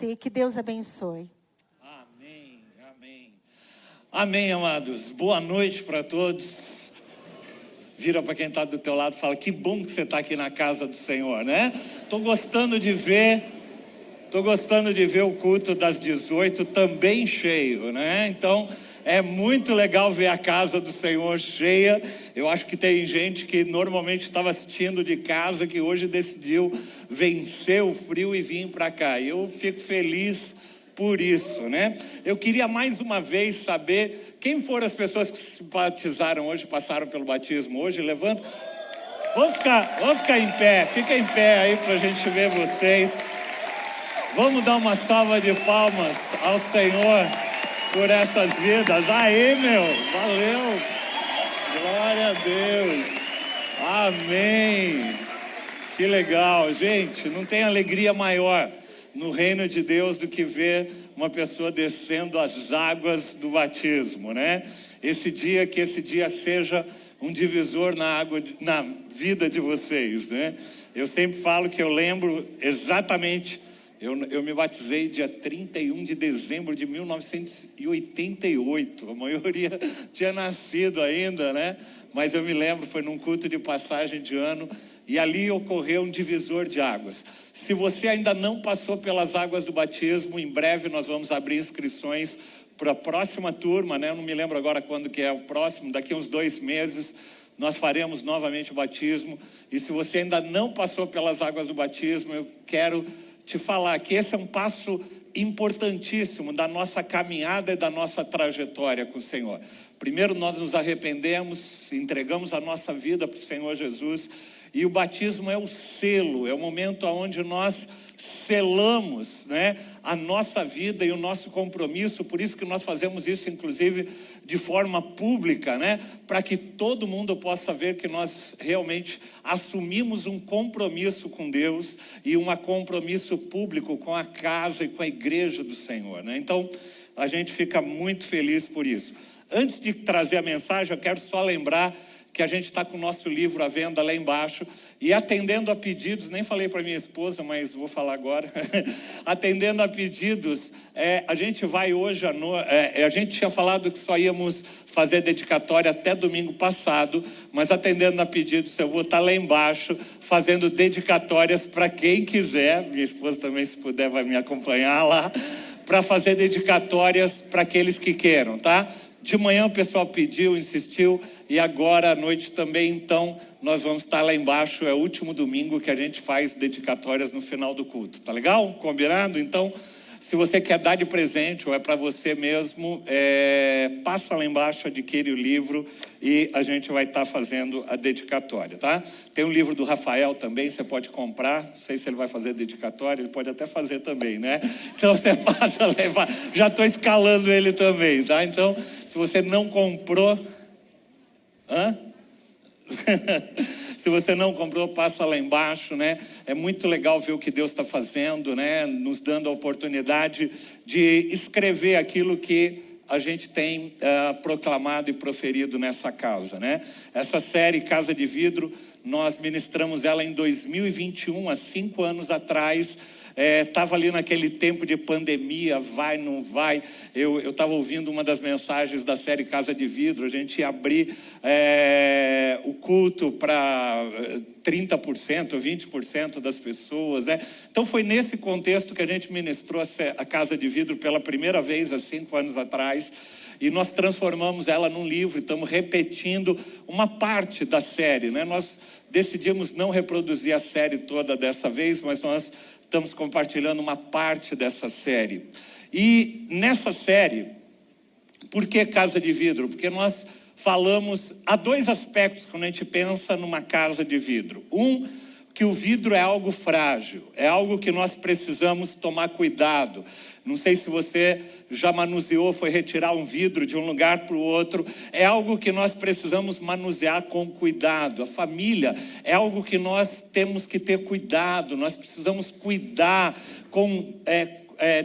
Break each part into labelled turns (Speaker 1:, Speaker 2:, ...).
Speaker 1: Que Deus abençoe.
Speaker 2: Amém, amém. Amém, amados. Boa noite para todos. Vira para quem está do teu lado e fala: que bom que você está aqui na casa do Senhor, né? Estou gostando de ver o culto das 18 também cheio, né? Então, é muito legal ver a casa do Senhor cheia. Eu acho que tem gente que normalmente estava assistindo de casa, que hoje decidiu vencer o frio e vir para cá. E eu fico feliz por isso, né? Eu queria mais uma vez saber quem foram as pessoas que se batizaram hoje, passaram pelo batismo hoje. Levanta. Vamos ficar em pé. Fica em pé aí para a gente ver vocês. Vamos dar uma salva de palmas ao Senhor por essas vidas. Aê, meu, valeu, glória a Deus, amém. Que legal, gente. Não tem alegria maior no reino de Deus do que ver uma pessoa descendo as águas do batismo, né? Que esse dia seja um divisor na vida de vocês, né? Eu sempre falo que eu lembro exatamente. Eu me batizei dia 31 de dezembro de 1988. A maioria tinha nascido ainda, né? Mas eu me lembro, foi num culto de passagem de ano. E ali ocorreu um divisor de águas. Se você ainda não passou pelas águas do batismo, em breve nós vamos abrir inscrições para a próxima turma, né? Eu não me lembro agora quando que é o próximo. Daqui a uns 2 meses nós faremos novamente o batismo. E se você ainda não passou pelas águas do batismo, eu quero te falar que esse é um passo importantíssimo da nossa caminhada e da nossa trajetória com o Senhor. Primeiro nós nos arrependemos, entregamos a nossa vida para o Senhor Jesus, e o batismo é o selo, é o momento onde nós selamos, né, a nossa vida e o nosso compromisso. Por isso que nós fazemos isso, inclusive, de forma pública, né, para que todo mundo possa ver que nós realmente assumimos um compromisso com Deus e um compromisso público com a casa e com a igreja do Senhor, né? Então, a gente fica muito feliz por isso. Antes de trazer a mensagem, eu quero só lembrar que a gente está com o nosso livro à venda lá embaixo, e atendendo a pedidos, nem falei para minha esposa, mas vou falar agora, atendendo a pedidos, a gente vai hoje à noite, a gente tinha falado que só íamos fazer dedicatória até domingo passado, mas atendendo a pedidos, eu vou estar lá embaixo, fazendo dedicatórias para quem quiser, minha esposa também, se puder, vai me acompanhar lá, para fazer dedicatórias para aqueles que queiram, tá? De manhã o pessoal pediu, insistiu, e agora à noite também. Então nós vamos estar lá embaixo. É o último domingo que a gente faz dedicatórias no final do culto, tá legal? Combinado? Então, se você quer dar de presente ou é para você mesmo, passa lá embaixo, adquire o livro e a gente vai estar fazendo a dedicatória, tá? Tem um livro do Rafael também, você pode comprar. Não sei se ele vai fazer dedicatória, ele pode até fazer também, né? Então você passa lá embaixo. Já estou escalando ele também, tá? Então, se você não comprou... Se você não comprou, passa lá embaixo, né? É muito legal ver o que Deus está fazendo, né? Nos dando a oportunidade de escrever aquilo que a gente tem proclamado e proferido nessa casa, né? Essa série Casa de Vidro, nós ministramos ela em 2021, há 5 anos atrás. Estava ali naquele tempo de pandemia, vai, não vai. Eu estava ouvindo uma das mensagens da série Casa de Vidro. A gente ia abrir o culto para 30%, 20% das pessoas, né? Então foi nesse contexto que a gente ministrou a Casa de Vidro pela primeira vez há 5 anos atrás. E nós transformamos ela num livro, estamos repetindo uma parte da série, né? Nós decidimos não reproduzir a série toda dessa vez, mas nós estamos compartilhando uma parte dessa série. E nessa série, por que Casa de Vidro? Porque nós falamos, há 2 aspectos quando a gente pensa numa casa de vidro. Que o vidro é algo frágil, é algo que nós precisamos tomar cuidado. Não sei se você já manuseou, foi retirar um vidro de um lugar para o outro. É algo que nós precisamos manusear com cuidado. A família é algo que nós temos que ter cuidado. Nós precisamos cuidar com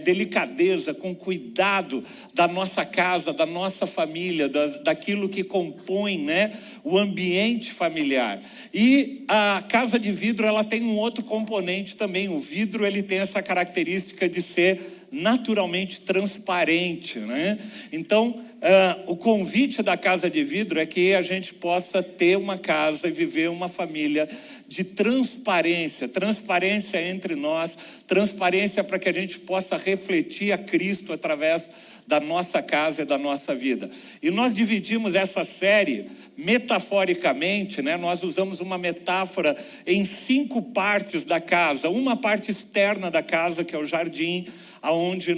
Speaker 2: delicadeza, com cuidado da nossa casa, da nossa família, daquilo que compõe, né, o ambiente familiar. E a casa de vidro, ela tem um outro componente também. O vidro, ele tem essa característica de ser naturalmente transparente, né? Então, o convite da casa de vidro é que a gente possa ter uma casa e viver uma família de transparência, transparência entre nós, transparência para que a gente possa refletir a Cristo através da nossa casa e da nossa vida. E nós dividimos essa série metaforicamente, né? Nós usamos uma metáfora em 5 partes da casa. Uma parte externa da casa, que é o jardim, aonde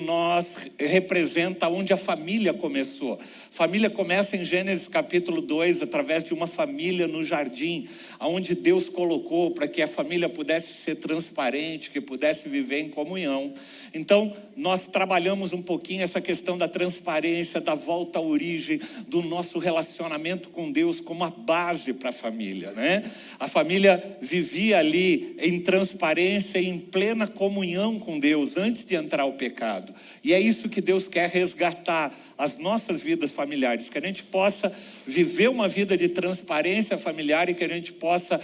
Speaker 2: representa onde a família começou. A família começa em Gênesis capítulo 2, através de uma família no jardim, aonde Deus colocou para que a família pudesse ser transparente, que pudesse viver em comunhão. Então, nós trabalhamos um pouquinho essa questão da transparência, da volta à origem, do nosso relacionamento com Deus como a base para a família, né? A família vivia ali em transparência e em plena comunhão com Deus, antes de entrar o pecado. E é isso que Deus quer resgatar as nossas vidas familiares, que a gente possa viver uma vida de transparência familiar e que a gente possa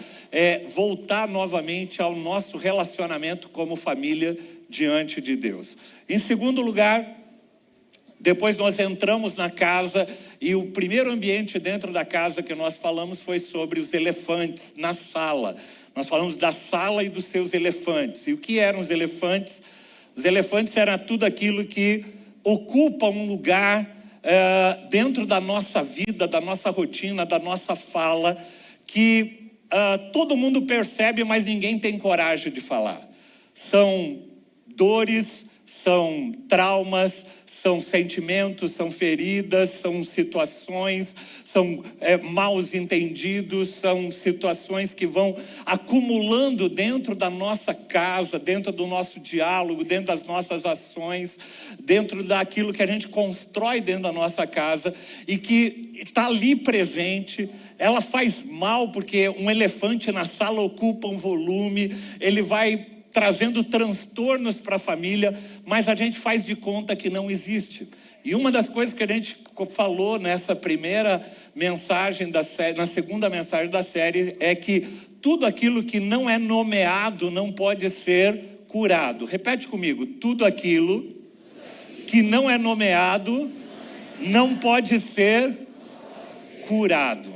Speaker 2: voltar novamente ao nosso relacionamento como família diante de Deus. Em segundo lugar, depois nós entramos na casa e o primeiro ambiente dentro da casa que nós falamos foi sobre os elefantes na sala. Nós falamos da sala e dos seus elefantes. E o que eram os elefantes? Os elefantes eram tudo aquilo que ocupa um lugar dentro da nossa vida, da nossa rotina, da nossa fala, que todo mundo percebe, mas ninguém tem coragem de falar. São dores, são traumas, são sentimentos, são feridas, são situações, são maus entendidos, são situações que vão acumulando dentro da nossa casa, dentro do nosso diálogo, dentro das nossas ações, dentro daquilo que a gente constrói dentro da nossa casa e que está ali presente. Ela faz mal porque um elefante na sala ocupa um volume, ele vai trazendo transtornos para a família, mas a gente faz de conta que não existe. E uma das coisas que a gente falou nessa primeira mensagem da série, na segunda mensagem da série, é que tudo aquilo que não é nomeado não pode ser curado. Repete comigo: tudo aquilo que não é nomeado não pode ser curado.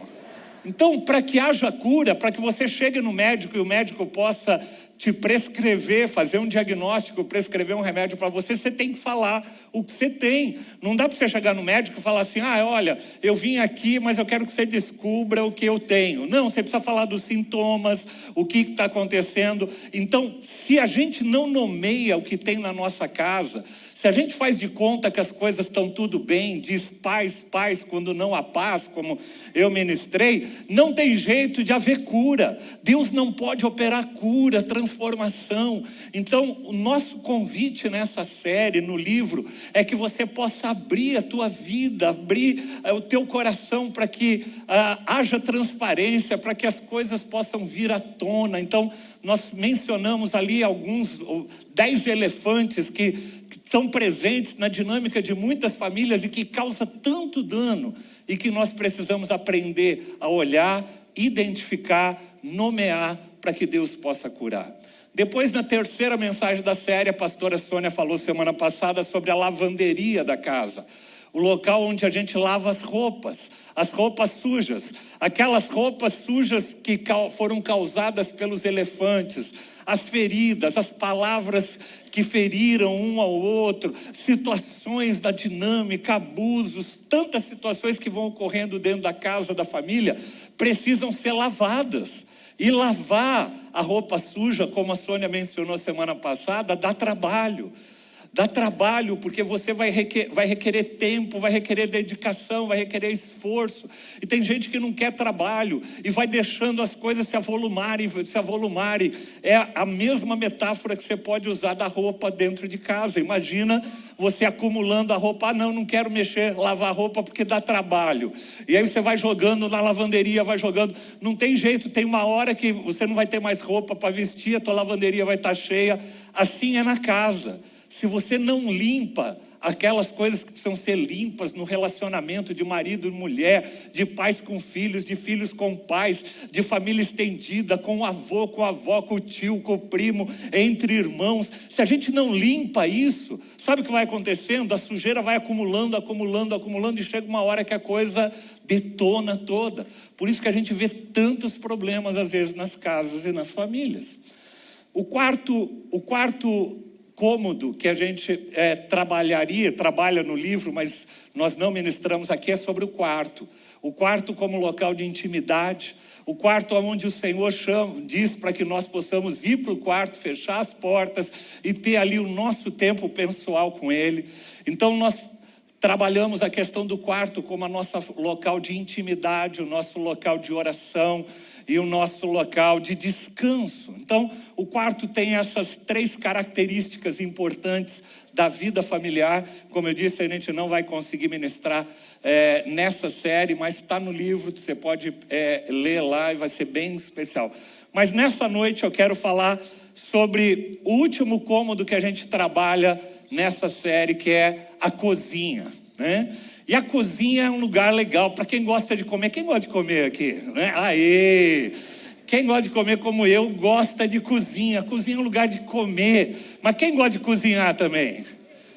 Speaker 2: Então, para que haja cura, para que você chegue no médico e o médico possa te prescrever, fazer um diagnóstico, prescrever um remédio para você, você tem que falar o que você tem. Não dá para você chegar no médico e falar assim: olha, eu vim aqui, mas eu quero que você descubra o que eu tenho. Não, você precisa falar dos sintomas, o que está acontecendo. Então, se a gente não nomeia o que tem na nossa casa, se a gente faz de conta que as coisas estão tudo bem, diz paz, paz, quando não há paz, como eu ministrei, não tem jeito de haver cura. Deus não pode operar cura, transformação. Então, o nosso convite nessa série, no livro, é que você possa abrir a tua vida, abrir o teu coração para que haja transparência, para que as coisas possam vir à tona. Então, nós mencionamos ali 10 elefantes que estão presentes na dinâmica de muitas famílias e que causa tanto dano e que nós precisamos aprender a olhar, identificar, nomear para que Deus possa curar. Depois, na terceira mensagem da série, a pastora Sônia falou semana passada sobre a lavanderia da casa. O local onde a gente lava as roupas sujas, aquelas roupas sujas que foram causadas pelos elefantes, as feridas, as palavras que feriram um ao outro, situações da dinâmica, abusos, tantas situações que vão ocorrendo dentro da casa da família, precisam ser lavadas. E lavar a roupa suja, como a Sônia mencionou semana passada, dá trabalho. Dá trabalho, porque você vai requerer tempo, vai requerer dedicação, vai requerer esforço. E tem gente que não quer trabalho e vai deixando as coisas se avolumarem. É a mesma metáfora que você pode usar da roupa dentro de casa. Imagina você acumulando a roupa. Não quero lavar a roupa porque dá trabalho. E aí você vai jogando na lavanderia, vai jogando. Não tem jeito, tem uma hora que você não vai ter mais roupa para vestir, a tua lavanderia vai estar cheia. Assim é na casa. se você não limpa aquelas coisas que precisam ser limpas no relacionamento de marido e mulher, de pais com filhos, de filhos com pais, de família estendida, com o avô, com a avó, com o tio, com o primo, entre irmãos, se a gente não limpa isso, sabe o que vai acontecendo? A sujeira vai acumulando, acumulando, acumulando, e chega uma hora que a coisa detona toda. Por isso que a gente vê tantos problemas às vezes nas casas e nas famílias. O quarto cômodo que a gente trabalha no livro, mas nós não ministramos aqui, é sobre o quarto. O quarto como local de intimidade, o quarto onde o Senhor diz para que nós possamos ir para o quarto, fechar as portas e ter ali o nosso tempo pessoal com Ele. Então nós trabalhamos a questão do quarto como a nossa local de intimidade, o nosso local de oração e o nosso local de descanso. Então, o quarto tem essas 3 características importantes da vida familiar. Como eu disse, a gente não vai conseguir ministrar nessa série, mas está no livro, você pode ler lá e vai ser bem especial. Mas nessa noite eu quero falar sobre o último cômodo que a gente trabalha nessa série, que é a cozinha, né? E a cozinha é um lugar legal para quem gosta de comer. Quem gosta de comer aqui, né? Aê! Quem gosta de comer como eu, gosta de cozinha. A cozinha é um lugar de comer. Mas quem gosta de cozinhar também?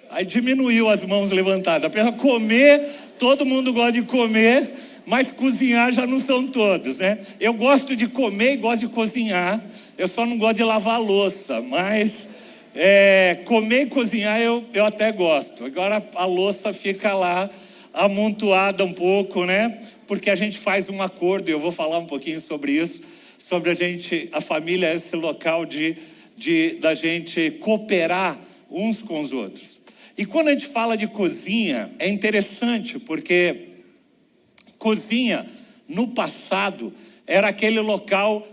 Speaker 2: Aí diminuiu as mãos levantadas. Para comer, todo mundo gosta de comer, mas cozinhar já não são todos, né? Eu gosto de comer e gosto de cozinhar. Eu só não gosto de lavar a louça, mas comer e cozinhar eu até gosto. Agora a louça fica lá amontoada um pouco, né? Porque a gente faz um acordo, e eu vou falar um pouquinho sobre isso, sobre a família é esse local da gente cooperar uns com os outros. E quando a gente fala de cozinha, é interessante, porque cozinha, no passado, era aquele local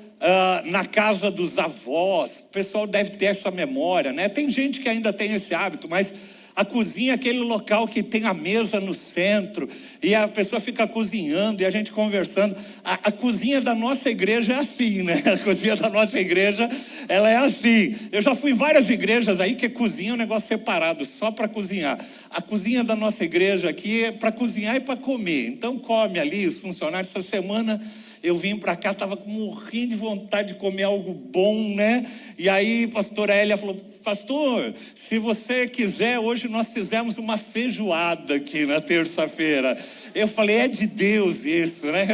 Speaker 2: na casa dos avós. O pessoal deve ter essa memória, né? Tem gente que ainda tem esse hábito, mas a cozinha é aquele local que tem a mesa no centro e a pessoa fica cozinhando e a gente conversando. A cozinha da nossa igreja é assim, né? A cozinha da nossa igreja, ela é assim. Eu já fui em várias igrejas aí que cozinha é um negócio separado, só para cozinhar. A cozinha da nossa igreja aqui é para cozinhar e para comer. Então come ali os funcionários. Essa semana eu vim para cá, estava morrendo de vontade de comer algo bom, né? E aí pastora Elia falou: pastor, se você quiser, hoje nós fizemos uma feijoada aqui na terça-feira. Eu falei: é de Deus isso, né?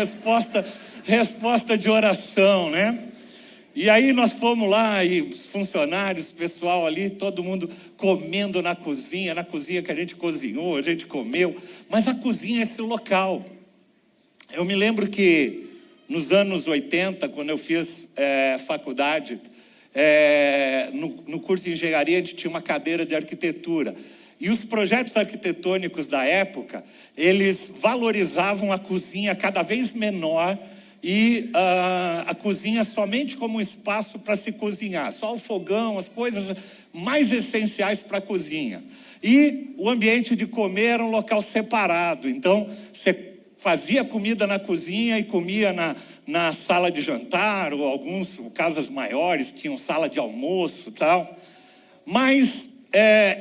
Speaker 2: Resposta de oração, né? E aí nós fomos lá, e os funcionários, o pessoal ali, todo mundo comendo na cozinha que a gente cozinhou, a gente comeu. Mas a cozinha é esse local. Eu me lembro que nos anos 80, quando eu fiz faculdade, no curso de engenharia, a gente tinha uma cadeira de arquitetura. E os projetos arquitetônicos da época, eles valorizavam a cozinha cada vez menor e a cozinha somente como um espaço para se cozinhar. Só o fogão, as coisas mais essenciais para a cozinha. E o ambiente de comer era um local separado. Então, você fazia comida na cozinha e comia na sala de jantar, ou alguns, casas maiores, tinham sala de almoço e tal. Mas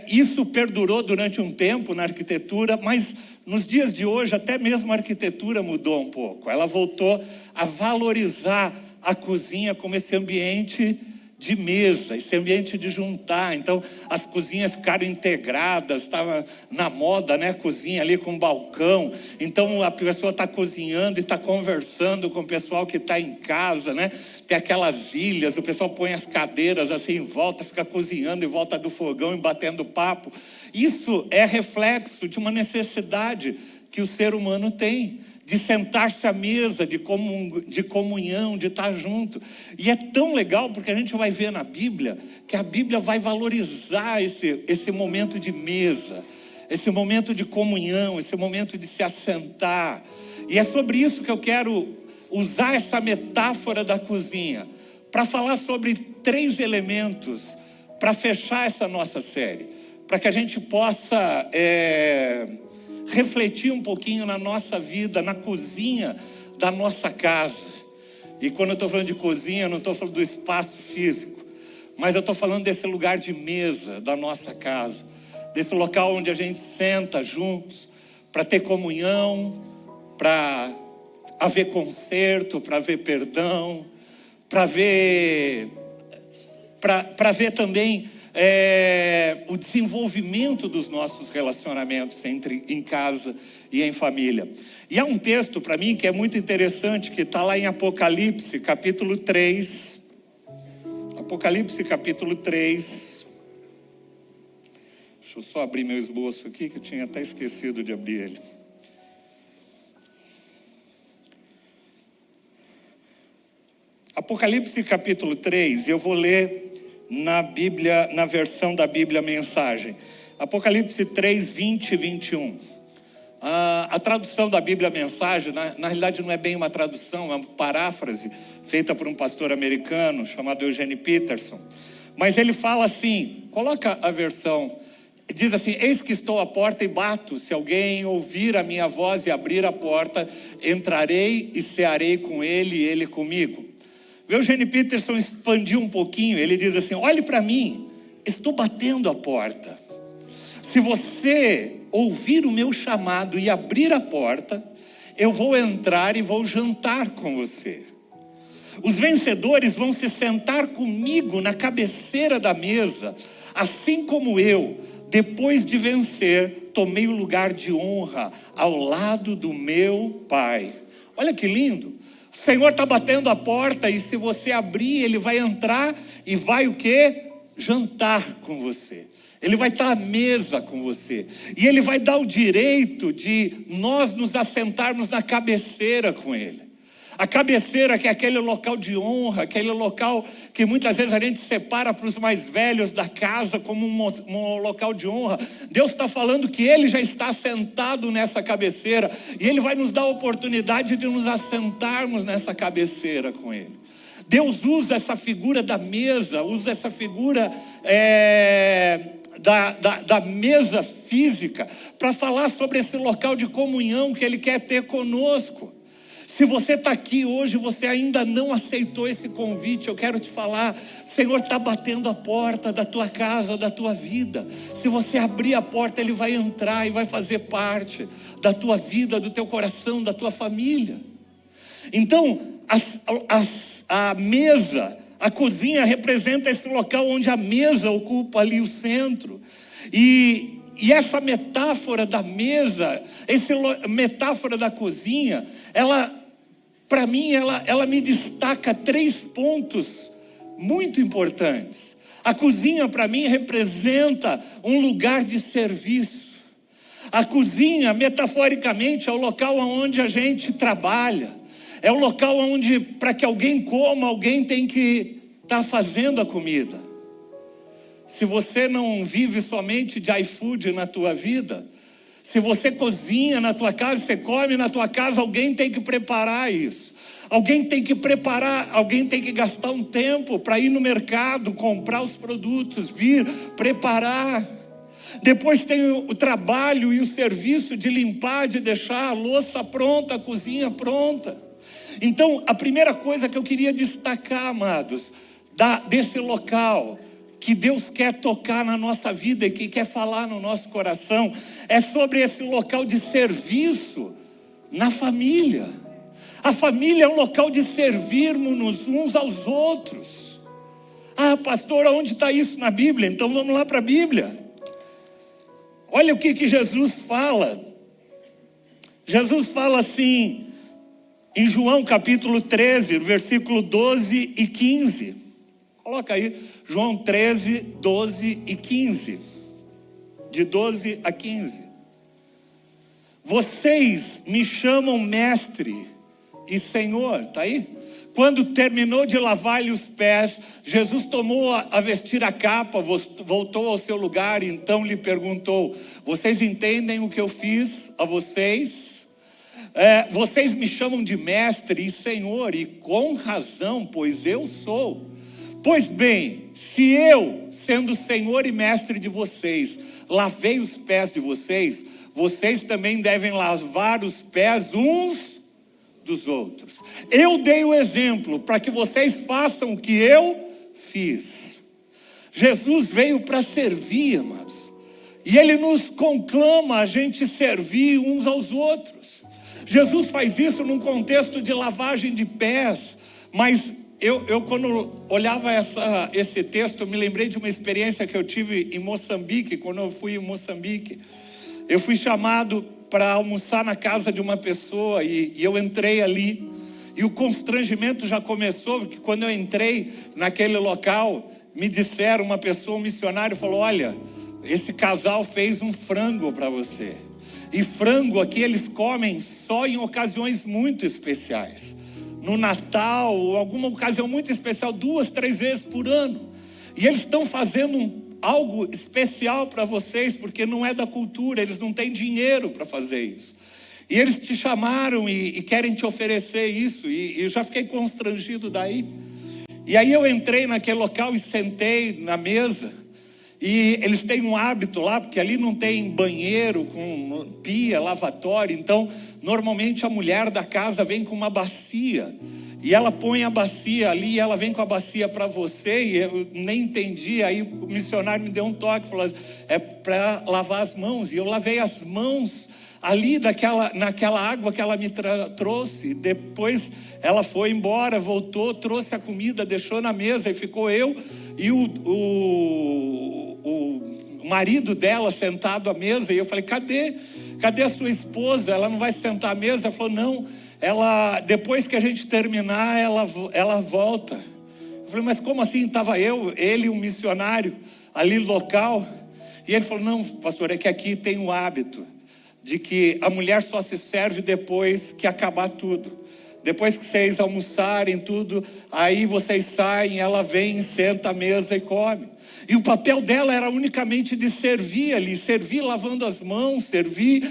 Speaker 2: isso perdurou durante um tempo na arquitetura, mas nos dias de hoje, até mesmo a arquitetura mudou um pouco. Ela voltou a valorizar a cozinha como esse ambiente de mesa, esse ambiente de juntar. Então as cozinhas ficaram integradas, estava na moda, né? Cozinha ali com balcão. Então a pessoa está cozinhando e está conversando com o pessoal que está em casa, né? Tem aquelas ilhas, o pessoal põe as cadeiras assim em volta, fica cozinhando em volta do fogão e batendo papo. Isso é reflexo de uma necessidade que o ser humano tem, de sentar-se à mesa, de comunhão, de estar junto. E é tão legal porque a gente vai ver na Bíblia que a Bíblia vai valorizar esse momento de mesa, esse momento de comunhão, esse momento de se assentar. E é sobre isso que eu quero usar essa metáfora da cozinha, para falar sobre 3 elementos, para fechar essa nossa série, para que a gente possa refletir um pouquinho na nossa vida, na cozinha da nossa casa. E quando eu estou falando de cozinha, eu não estou falando do espaço físico, mas eu estou falando desse lugar de mesa da nossa casa, desse local onde a gente senta juntos para ter comunhão, para haver conserto, para haver perdão, para ver também o desenvolvimento dos nossos relacionamentos em casa e em família. E há um texto para mim que é muito interessante, que está lá em Apocalipse, capítulo 3. Apocalipse, capítulo 3. Deixa eu só abrir meu esboço aqui, que eu tinha até esquecido de abrir ele. Apocalipse, capítulo 3, eu vou ler na Bíblia, na versão da Bíblia Mensagem. Apocalipse 3, 20 e 21. A tradução da Bíblia Mensagem, na realidade não é bem uma tradução, é uma paráfrase feita por um pastor americano chamado Eugene Peterson. Mas ele fala assim, coloca a versão, diz assim: eis que estou à porta e bato, se alguém ouvir a minha voz e abrir a porta, entrarei e cearei com ele e ele comigo. O Eugene Peterson expandiu um pouquinho, ele diz assim: olhe para mim, estou batendo a porta. Se você ouvir o meu chamado e abrir a porta, eu vou entrar e vou jantar com você. Os vencedores vão se sentar comigo na cabeceira da mesa, assim como eu, depois de vencer, tomei o lugar de honra ao lado do meu Pai. Olha que lindo. O Senhor está batendo a porta, e se você abrir, Ele vai entrar e vai o quê? Jantar com você. Ele vai estar à mesa com você. E Ele vai dar o direito de nós nos assentarmos na cabeceira com Ele. A cabeceira, que é aquele local de honra, aquele local que muitas vezes a gente separa para os mais velhos da casa como um local de honra. Deus está falando que Ele já está sentado nessa cabeceira, e Ele vai nos dar a oportunidade de nos assentarmos nessa cabeceira com Ele. Deus usa essa figura da mesa, usa essa figura da mesa física para falar sobre esse local de comunhão que Ele quer ter conosco. Se você está aqui hoje, você ainda não aceitou esse convite, eu quero te falar: o Senhor está batendo a porta da tua casa, da tua vida. Se você abrir a porta, Ele vai entrar e vai fazer parte da tua vida, do teu coração, da tua família. Então, a mesa, a cozinha representa esse local onde a mesa ocupa ali o centro. E essa metáfora da mesa, essa metáfora da cozinha, para mim, ela me destaca 3 pontos muito importantes. A cozinha, para mim, representa um lugar de serviço. A cozinha, metaforicamente, é o local onde a gente trabalha. É o local onde, para que alguém coma, alguém tem que estar fazendo a comida. Se você não vive somente de iFood na tua vida, se você cozinha na tua casa, você come na tua casa, alguém tem que preparar isso. Alguém tem que preparar, alguém tem que gastar um tempo para ir no mercado, comprar os produtos, vir, preparar. Depois tem o trabalho e o serviço de limpar, de deixar a louça pronta, a cozinha pronta. Então, a primeira coisa que eu queria destacar, amados, desse local que Deus quer tocar na nossa vida e que quer falar no nosso coração, é sobre esse local de serviço na família. A família é um local de servirmos uns aos outros. Ah, pastor, onde está isso na Bíblia? Então vamos lá para a Bíblia. Olha o que Jesus fala. Jesus fala assim, em João capítulo 13, versículo 12 e 15. Coloca aí, João 13, 12 e 15. De 12 a 15. Vocês me chamam mestre e Senhor, está aí? Quando terminou de lavar-lhe os pés, Jesus tomou a vestir a capa, voltou ao seu lugar e então lhe perguntou: vocês entendem o que eu fiz a vocês? Vocês me chamam de mestre e Senhor, e com razão, pois eu sou. Pois bem, se eu, sendo Senhor e mestre de vocês, lavei os pés de vocês, vocês também devem lavar os pés uns dos outros. Eu dei o exemplo para que vocês façam o que eu fiz. Jesus veio para servir, amados. E Ele nos conclama a gente servir uns aos outros. Jesus faz isso num contexto de lavagem de pés. Mas eu quando olhava esse texto, eu me lembrei de uma experiência que eu tive em Moçambique. Quando eu fui em Moçambique, eu fui chamado para almoçar na casa de uma pessoa. E eu entrei ali. E o constrangimento já começou, porque quando eu entrei naquele local, me disseram, um missionário falou: olha, esse casal fez um frango para você. E frango aqui eles comem só em ocasiões muito especiais. No Natal, ou alguma ocasião muito especial, 2, 3 vezes por ano. E eles estão fazendo algo especial para vocês, porque não é da cultura, eles não têm dinheiro para fazer isso. E eles te chamaram e querem te oferecer isso. E eu já fiquei constrangido daí. E aí eu entrei naquele local e sentei na mesa. E eles têm um hábito lá, porque ali não tem banheiro com pia, lavatório. Então, normalmente a mulher da casa vem com uma bacia. E ela põe a bacia ali, e ela vem com a bacia para você. E eu nem entendi. Aí o missionário me deu um toque, falou assim: é para lavar as mãos. E eu lavei as mãos ali naquela água que ela me trouxe. Depois ela foi embora, voltou, trouxe a comida, deixou na mesa, e ficou eu e o marido dela sentado à mesa. E eu falei: cadê a sua esposa? Ela não vai sentar à mesa? Ela falou: não, depois que a gente terminar, ela volta. Eu falei: mas como assim? Estava ele e um missionário ali local. E ele falou: não, pastor, é que aqui tem um hábito de que a mulher só se serve depois que acabar tudo. Depois que vocês almoçarem tudo, aí vocês saem, ela vem, senta à mesa e come. E o papel dela era unicamente de servir ali, servir lavando as mãos, servir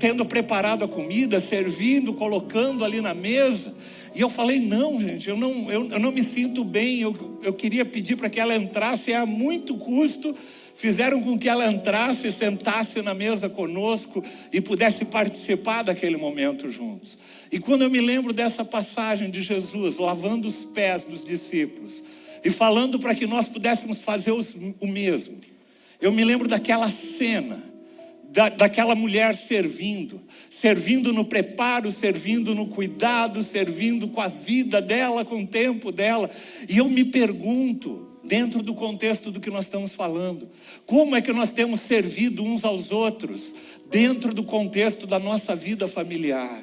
Speaker 2: tendo preparado a comida, servindo, colocando ali na mesa. E eu falei: não, gente, eu não me sinto bem. Eu queria pedir para que ela entrasse, a muito custo fizeram com que ela entrasse, sentasse na mesa conosco e pudesse participar daquele momento juntos. E quando eu me lembro dessa passagem de Jesus lavando os pés dos discípulos e falando para que nós pudéssemos fazer o mesmo, eu me lembro daquela cena, daquela mulher servindo no preparo, servindo no cuidado, servindo com a vida dela, com o tempo dela. E eu me pergunto, dentro do contexto do que nós estamos falando, como é que nós temos servido uns aos outros dentro do contexto da nossa vida familiar?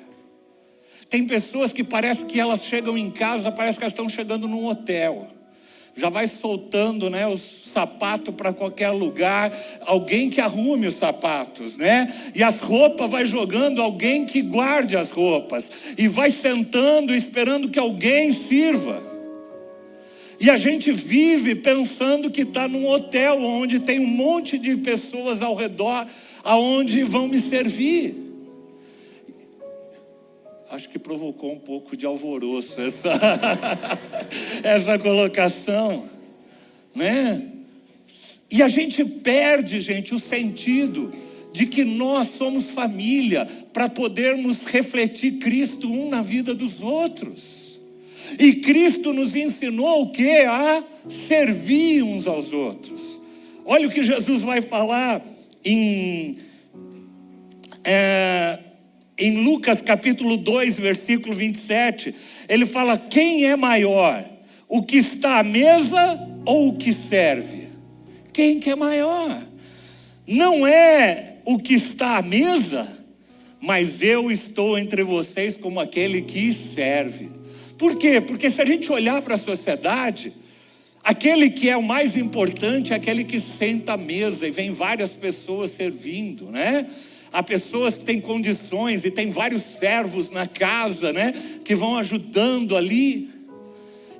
Speaker 2: Tem pessoas que parece que elas chegam em casa, parece que elas estão chegando num hotel. Já vai soltando, né, os sapatos para qualquer lugar, alguém que arrume os sapatos, né? E as roupas vai jogando, alguém que guarde as roupas. E vai sentando, esperando que alguém sirva. E a gente vive pensando que está num hotel, onde tem um monte de pessoas ao redor, aonde vão me servir. Acho que provocou um pouco de alvoroço essa colocação, né? E a gente perde, gente, o sentido de que nós somos família para podermos refletir Cristo um na vida dos outros. E Cristo nos ensinou o quê? A servir uns aos outros. Olha o que Jesus vai falar em Lucas capítulo 2, versículo 27, ele fala: quem é maior, o que está à mesa ou o que serve? Quem que é maior? Não é o que está à mesa, mas eu estou entre vocês como aquele que serve. Por quê? Porque se a gente olhar para a sociedade, aquele que é o mais importante é aquele que senta à mesa e vem várias pessoas servindo, né? Há pessoas que têm condições e tem vários servos na casa, né, que vão ajudando ali.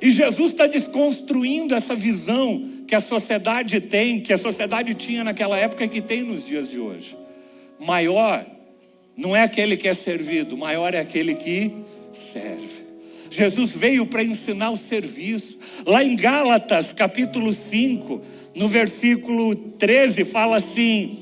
Speaker 2: E Jesus está desconstruindo essa visão que a sociedade tem, que a sociedade tinha naquela época e que tem nos dias de hoje. Maior não é aquele que é servido, maior é aquele que serve. Jesus veio para ensinar o serviço. Lá em Gálatas capítulo 5, no versículo 13, fala assim: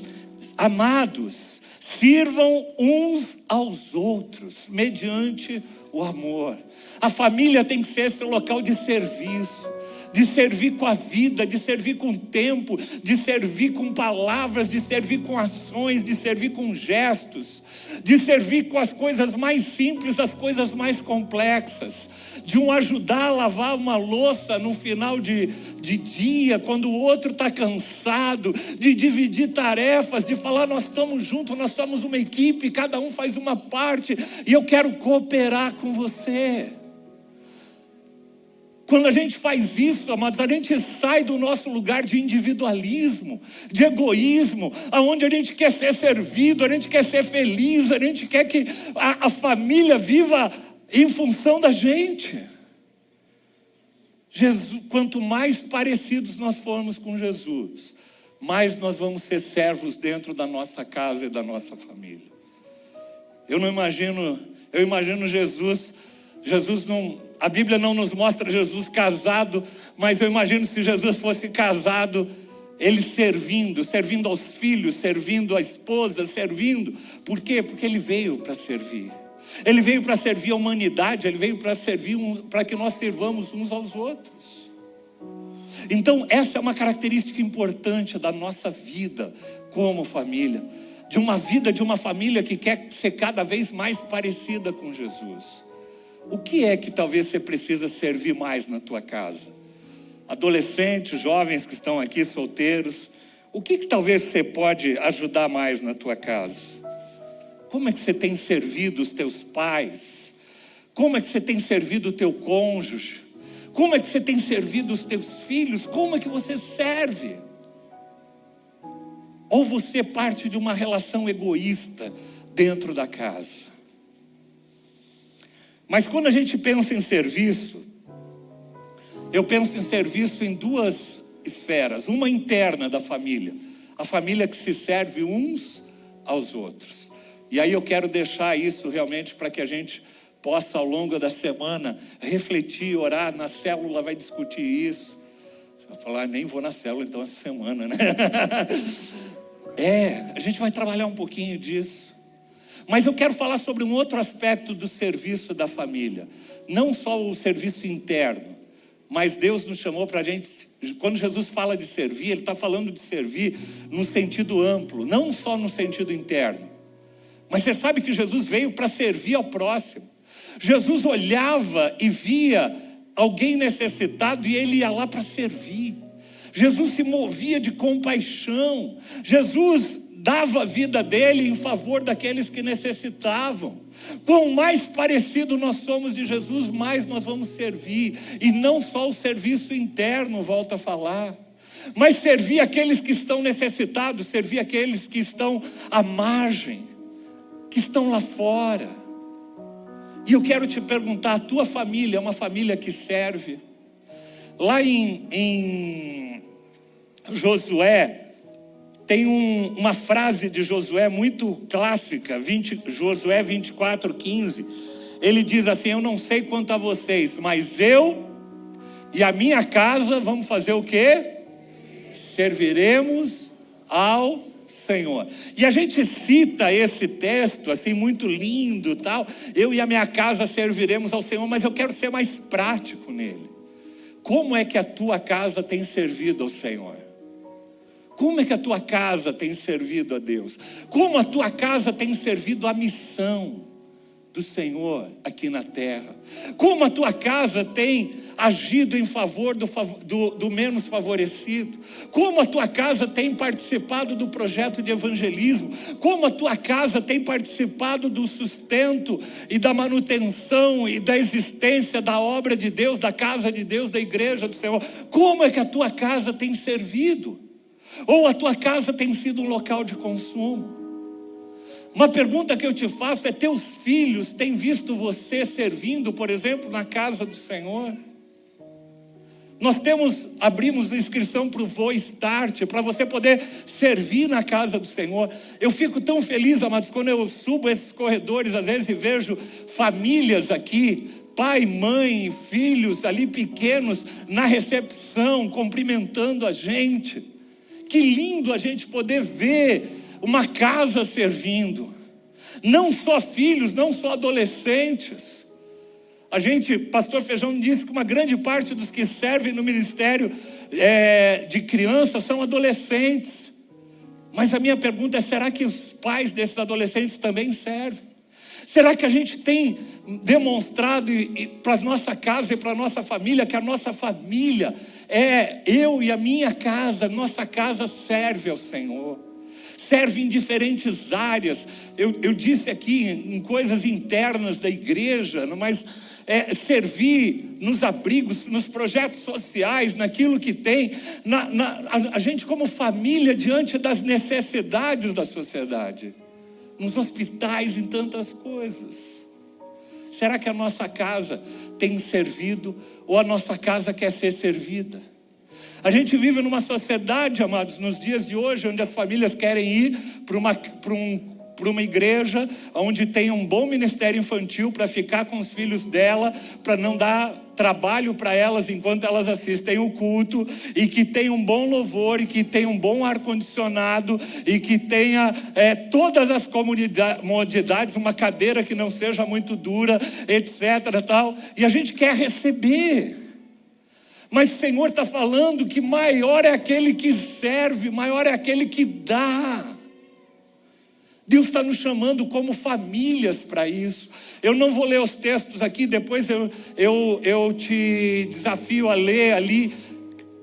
Speaker 2: amados, sirvam uns aos outros, mediante o amor. A família tem que ser esse local de serviço. de servir com a vida, de servir com o tempo, de servir com palavras, de servir com ações, de servir com gestos, de servir com as coisas mais simples, as coisas mais complexas, de um ajudar a lavar uma louça no final de dia, quando o outro está cansado, de dividir tarefas, de falar: nós estamos juntos, nós somos uma equipe, cada um faz uma parte, e eu quero cooperar com você. Quando a gente faz isso, amados, a gente sai do nosso lugar de individualismo, de egoísmo, aonde a gente quer ser servido, a gente quer ser feliz, a gente quer que a família viva em função da gente. Jesus, quanto mais parecidos nós formos com Jesus, mais nós vamos ser servos dentro da nossa casa e da nossa família. Eu imagino Jesus não, a Bíblia não nos mostra Jesus casado, mas eu imagino se Jesus fosse casado, ele servindo aos filhos, servindo a esposa, servindo. Por quê? Porque ele veio para servir. Ele veio para servir a humanidade, ele veio para servir, para que nós servamos uns aos outros. Então essa é uma característica importante da nossa vida como família, de uma família que quer ser cada vez mais parecida com Jesus. O que é que talvez você precisa servir mais na tua casa? Adolescentes, jovens que estão aqui, solteiros, o que talvez você pode ajudar mais na tua casa? Como é que você tem servido os teus pais? Como é que você tem servido o teu cônjuge? Como é que você tem servido os teus filhos? Como é que você serve? Ou você parte de uma relação egoísta dentro da casa? Mas quando a gente pensa em serviço, eu penso em serviço em duas esferas. Uma interna da família, a família que se serve uns aos outros. E aí eu quero deixar isso realmente para que a gente possa ao longo da semana refletir, orar. Na célula vai discutir isso. Você vai falar: nem vou na célula então essa semana, né? A gente vai trabalhar um pouquinho disso. Mas eu quero falar sobre um outro aspecto do serviço da família. Não só o serviço interno, mas Deus nos chamou para a gente, quando Jesus fala de servir, Ele está falando de servir no sentido amplo, não só no sentido interno. Mas você sabe que Jesus veio para servir ao próximo. Jesus olhava e via alguém necessitado e Ele ia lá para servir. Jesus se movia de compaixão. Jesus dava a vida dele em favor daqueles que necessitavam. Quanto mais parecido nós somos de Jesus, mais nós vamos servir. E não só o serviço interno, volto a falar, mas servir aqueles que estão necessitados, servir aqueles que estão à margem, que estão lá fora. E eu quero te perguntar: a tua família é uma família que serve? Lá em Josué, tem uma frase de Josué muito clássica, Josué 24:15. Ele diz assim: eu não sei quanto a vocês, mas eu e a minha casa vamos fazer o quê? Serviremos ao Senhor. E a gente cita esse texto assim muito lindo, tal. Eu e a minha casa serviremos ao Senhor, mas eu quero ser mais prático nele. Como é que a tua casa tem servido ao Senhor? Como é que a tua casa tem servido a Deus? Como a tua casa tem servido a missão do Senhor aqui na terra? Como a tua casa tem agido em favor do menos favorecido? Como a tua casa tem participado do projeto de evangelismo? Como a tua casa tem participado do sustento e da manutenção e da existência da obra de Deus, da casa de Deus, da igreja do Senhor? Como é que a tua casa tem servido? Ou a tua casa tem sido um local de consumo? Uma pergunta que eu te faço é: teus filhos têm visto você servindo, por exemplo, na casa do Senhor? Nós abrimos a inscrição para o Voa Start, para você poder servir na casa do Senhor. Eu fico tão feliz, amados, quando eu subo esses corredores, às vezes, e vejo famílias aqui, pai, mãe, filhos ali pequenos, na recepção, cumprimentando a gente. Que lindo a gente poder ver uma casa servindo. Não só filhos, não só adolescentes. Pastor Feijão disse que uma grande parte dos que servem no ministério de crianças são adolescentes. Mas a minha pergunta é, será que os pais desses adolescentes também servem? Será que a gente tem demonstrado para a nossa casa e para a nossa família que a nossa família eu e a minha casa, nossa casa serve ao Senhor? Serve em diferentes áreas. Eu disse aqui em coisas internas da igreja, mas servir nos abrigos, nos projetos sociais, naquilo que tem, a gente como família diante das necessidades da sociedade, nos hospitais, em tantas coisas. Será que a nossa casa tem servido ou a nossa casa quer ser servida? A gente vive numa sociedade, amados, nos dias de hoje, onde as famílias querem ir para uma igreja onde tem um bom ministério infantil para ficar com os filhos dela, para não dar trabalho para elas enquanto elas assistem o culto, e que tem um bom louvor, e que tem um bom ar-condicionado, e que tenha todas as comodidades, uma cadeira que não seja muito dura, etc. Tal. E a gente quer receber. Mas o Senhor está falando que maior é aquele que serve, maior é aquele que dá. Deus está nos chamando como famílias para isso. Eu não vou ler os textos aqui, depois eu te desafio a ler ali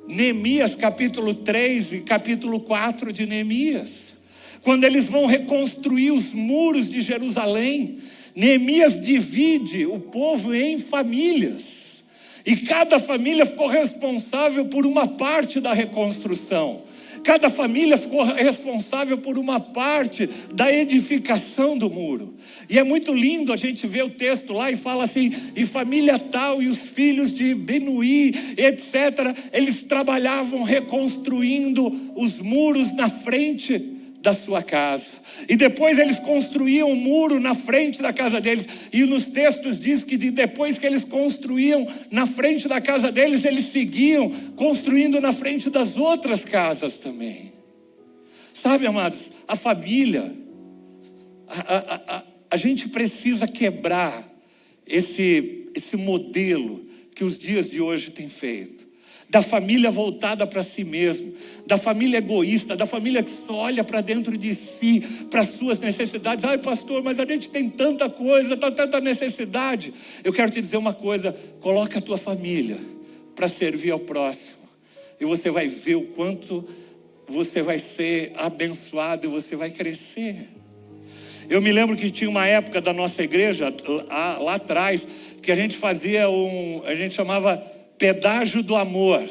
Speaker 2: Neemias capítulo 3 e capítulo 4 de Neemias. Quando eles vão reconstruir os muros de Jerusalém, Neemias divide o povo em famílias. E cada família ficou responsável por uma parte da reconstrução. Cada família ficou responsável por uma parte da edificação do muro. E é muito lindo a gente ver o texto lá e fala assim, e família tal, e os filhos de Binuí, etc. Eles trabalhavam reconstruindo os muros na frente da sua casa. E depois eles construíam um muro na frente da casa deles. E nos textos diz que depois que eles construíam na frente da casa deles, eles seguiam construindo na frente das outras casas também. Sabe, amados, a família, a gente precisa quebrar esse modelo que os dias de hoje têm feito. Da família voltada para si mesmo, da família egoísta, da família que só olha para dentro de si, para as suas necessidades. Ai, pastor, mas a gente tem tanta coisa, tanta necessidade. Eu quero te dizer uma coisa, coloca a tua família para servir ao próximo, e você vai ver o quanto você vai ser abençoado e você vai crescer. Eu me lembro que tinha uma época da nossa igreja, lá atrás, que a gente fazia a gente chamava pedágio do amor.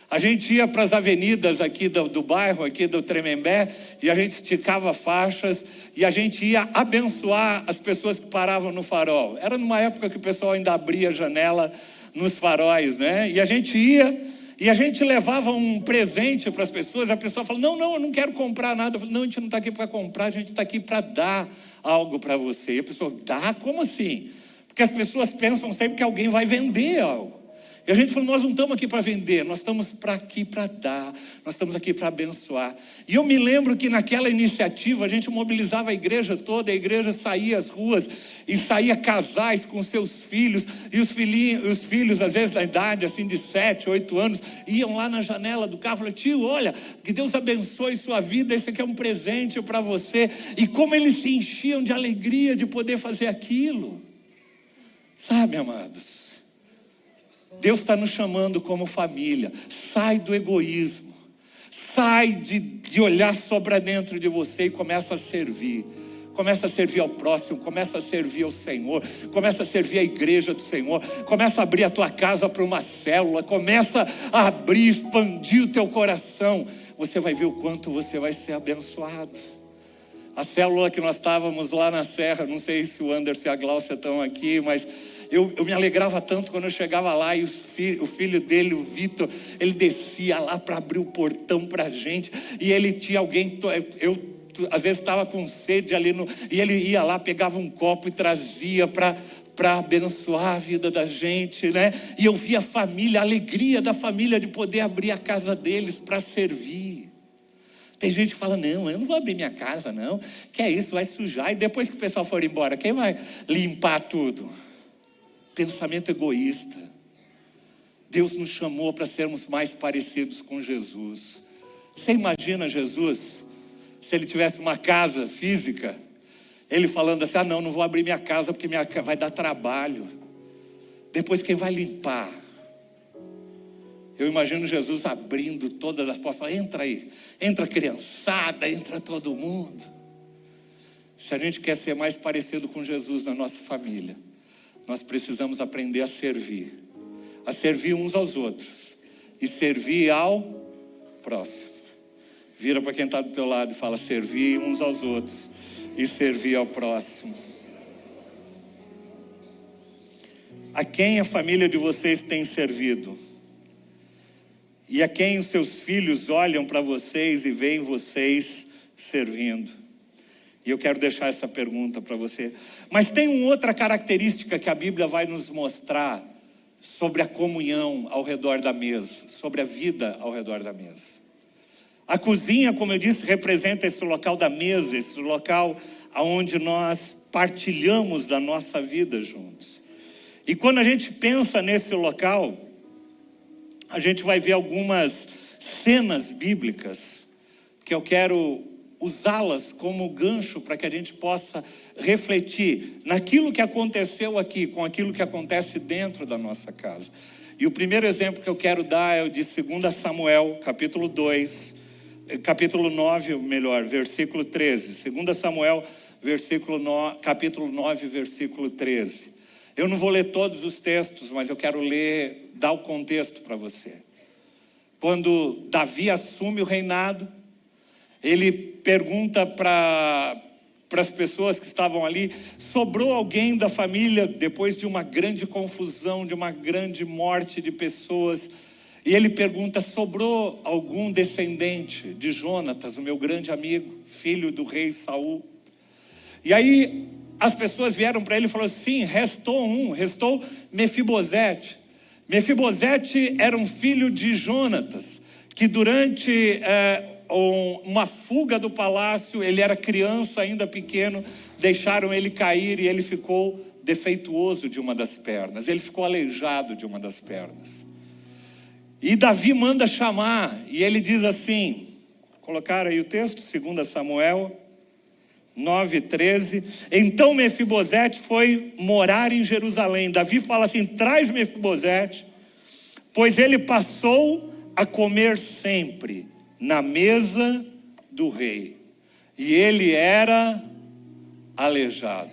Speaker 2: A gente ia para as avenidas aqui do bairro, aqui do Tremembé, e a gente esticava faixas, e a gente ia abençoar as pessoas que paravam no farol. Era numa época que o pessoal ainda abria a janela nos faróis, né? E a gente ia, e a gente levava um presente para as pessoas. A pessoa falou, não, eu não quero comprar nada. Eu falei, não, a gente não está aqui para comprar, a gente está aqui para dar algo para você. E a pessoa, dá? Como assim? Porque as pessoas pensam sempre que alguém vai vender algo. E a gente falou, nós não estamos aqui para vender, nós estamos aqui para dar, nós estamos aqui para abençoar. E eu me lembro que naquela iniciativa a gente mobilizava a igreja toda, a igreja saía às ruas e saía casais com seus filhos, e os filhos às vezes da idade assim de 7, 8 anos, iam lá na janela do carro e falavam, tio, olha, que Deus abençoe sua vida, esse aqui é um presente para você. E como eles se enchiam de alegria de poder fazer aquilo. Sabe, amados, Deus está nos chamando como família. Sai do egoísmo, sai de olhar só para dentro de você e começa a servir. Começa a servir ao próximo, começa a servir ao Senhor, começa a servir a igreja do Senhor, começa a abrir a tua casa para uma célula, começa a abrir, expandir o teu coração. Você vai ver o quanto você vai ser abençoado. A célula que nós estávamos lá na Serra, não sei se o Anderson e a Gláucia estão aqui, mas eu me alegrava tanto quando eu chegava lá e o filho dele, o Vitor, ele descia lá para abrir o portão para a gente, e ele tinha alguém, eu às vezes estava com sede ali, e ele ia lá, pegava um copo e trazia para abençoar a vida da gente, né? E eu via a família, a alegria da família de poder abrir a casa deles para servir. Tem gente que fala, não, eu não vou abrir minha casa não, que é isso, vai sujar, e depois que o pessoal for embora, quem vai limpar tudo? pensamento egoísta. Deus nos chamou para sermos mais parecidos com Jesus. Você imagina Jesus, se ele tivesse uma casa física, ele falando assim: não vou abrir minha casa porque vai dar trabalho. Depois quem vai limpar? Eu imagino Jesus abrindo todas as portas, falando: entra aí, entra criançada, entra todo mundo. Se a gente quer ser mais parecido com Jesus na nossa família, nós precisamos aprender a servir uns aos outros e servir ao próximo. Vira para quem está do teu lado e fala: servir uns aos outros e servir ao próximo. A quem a família de vocês tem servido? E a quem os seus filhos olham para vocês e veem vocês servindo? E eu quero deixar essa pergunta para você. Mas tem uma outra característica que a Bíblia vai nos mostrar sobre a comunhão ao redor da mesa, sobre a vida ao redor da mesa. A cozinha, como eu disse, representa esse local da mesa, esse local onde nós partilhamos da nossa vida juntos. E quando a gente pensa nesse local, a gente vai ver algumas cenas bíblicas que eu quero usá-las como gancho para que a gente possa refletir naquilo que aconteceu aqui, com aquilo que acontece dentro da nossa casa. E o primeiro exemplo que eu quero dar é o de 2 Samuel, capítulo 9, versículo 13. 2 Samuel, capítulo 9, versículo 13. Eu não vou ler todos os textos, mas eu quero dar o contexto para você. Quando Davi assume o reinado, ele pergunta para as pessoas que estavam ali: sobrou alguém da família depois de uma grande confusão, de uma grande morte de pessoas? E ele pergunta: sobrou algum descendente de Jonatas, o meu grande amigo, filho do rei Saul? E aí as pessoas vieram para ele e falaram: sim, restou Mefibosete. Mefibosete era um filho de Jonatas, que durante uma fuga do palácio, ele era criança ainda pequeno, deixaram ele cair e ele ficou defeituoso de uma das pernas, ele ficou aleijado de uma das pernas. E Davi manda chamar, e ele diz assim, colocaram aí o texto, 2 Samuel 9:13. Então Mefibosete foi morar em Jerusalém. Davi fala assim: traz Mefibosete, pois ele passou a comer sempre na mesa do rei, e ele era aleijado.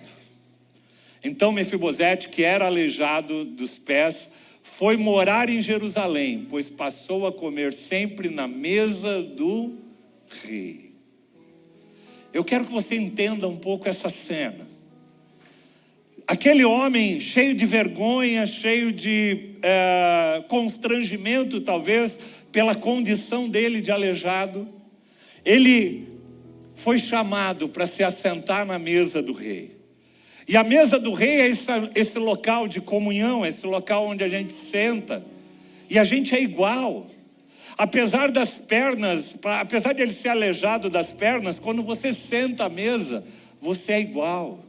Speaker 2: Então Mefibosete, que era aleijado dos pés, foi morar em Jerusalém, pois passou a comer sempre na mesa do rei. Eu quero que você entenda um pouco essa cena. Aquele homem cheio de vergonha, cheio de constrangimento, talvez, pela condição dele de aleijado, ele foi chamado para se assentar na mesa do rei. E a mesa do rei é esse local de comunhão, esse local onde a gente senta, e a gente é igual. Apesar das pernas, apesar de ele ser aleijado das pernas, quando você senta à mesa, você é igual.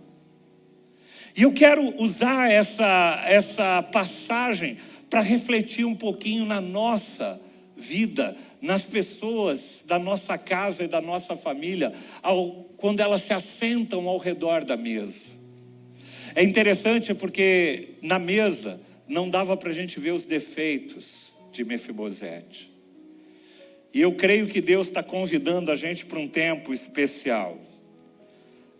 Speaker 2: E eu quero usar essa passagem para refletir um pouquinho na nossa vida, nas pessoas da nossa casa e da nossa família, quando elas se assentam ao redor da mesa. É interessante porque na mesa não dava para a gente ver os defeitos de Mefibosete. E eu creio que Deus está convidando a gente para um tempo especial,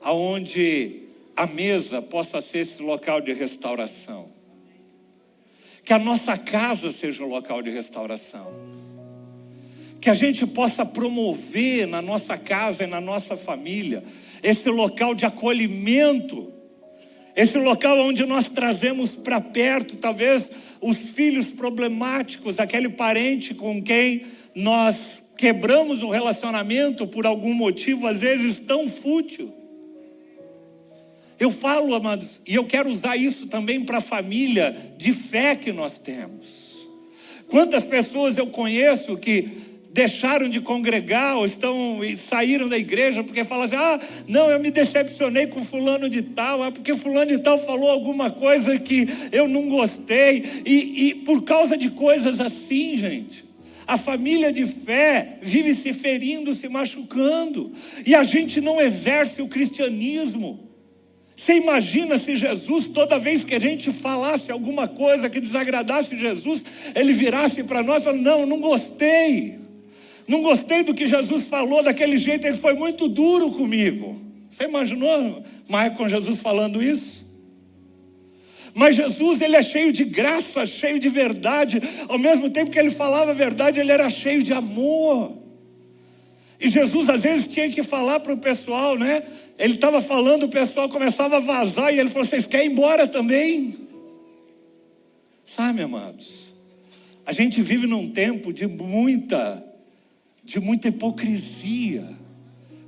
Speaker 2: aonde a mesa possa ser esse local de restauração. Que a nossa casa seja um local de restauração. Que a gente possa promover na nossa casa e na nossa família esse local de acolhimento. Esse local onde nós trazemos para perto, talvez, os filhos problemáticos, aquele parente com quem nós quebramos o relacionamento por algum motivo, às vezes tão fútil. Eu falo, amados, e eu quero usar isso também para a família de fé que nós temos. Quantas pessoas eu conheço que deixaram de congregar ou saíram da igreja porque falam assim: não, eu me decepcionei com fulano de tal, porque fulano de tal falou alguma coisa que eu não gostei, e por causa de coisas assim, gente, a família de fé vive se ferindo, se machucando, e a gente não exerce o cristianismo. Você imagina se Jesus, toda vez que a gente falasse alguma coisa que desagradasse Jesus, ele virasse para nós e falasse: não gostei. Não gostei do que Jesus falou daquele jeito, ele foi muito duro comigo. Você imaginou com Jesus falando isso? Mas Jesus, ele é cheio de graça, cheio de verdade. Ao mesmo tempo que ele falava a verdade, ele era cheio de amor. E Jesus às vezes tinha que falar para o pessoal, né? Ele estava falando, o pessoal começava a vazar, e ele falou: vocês querem ir embora também? Sabe, amados, a gente vive num tempo de muita hipocrisia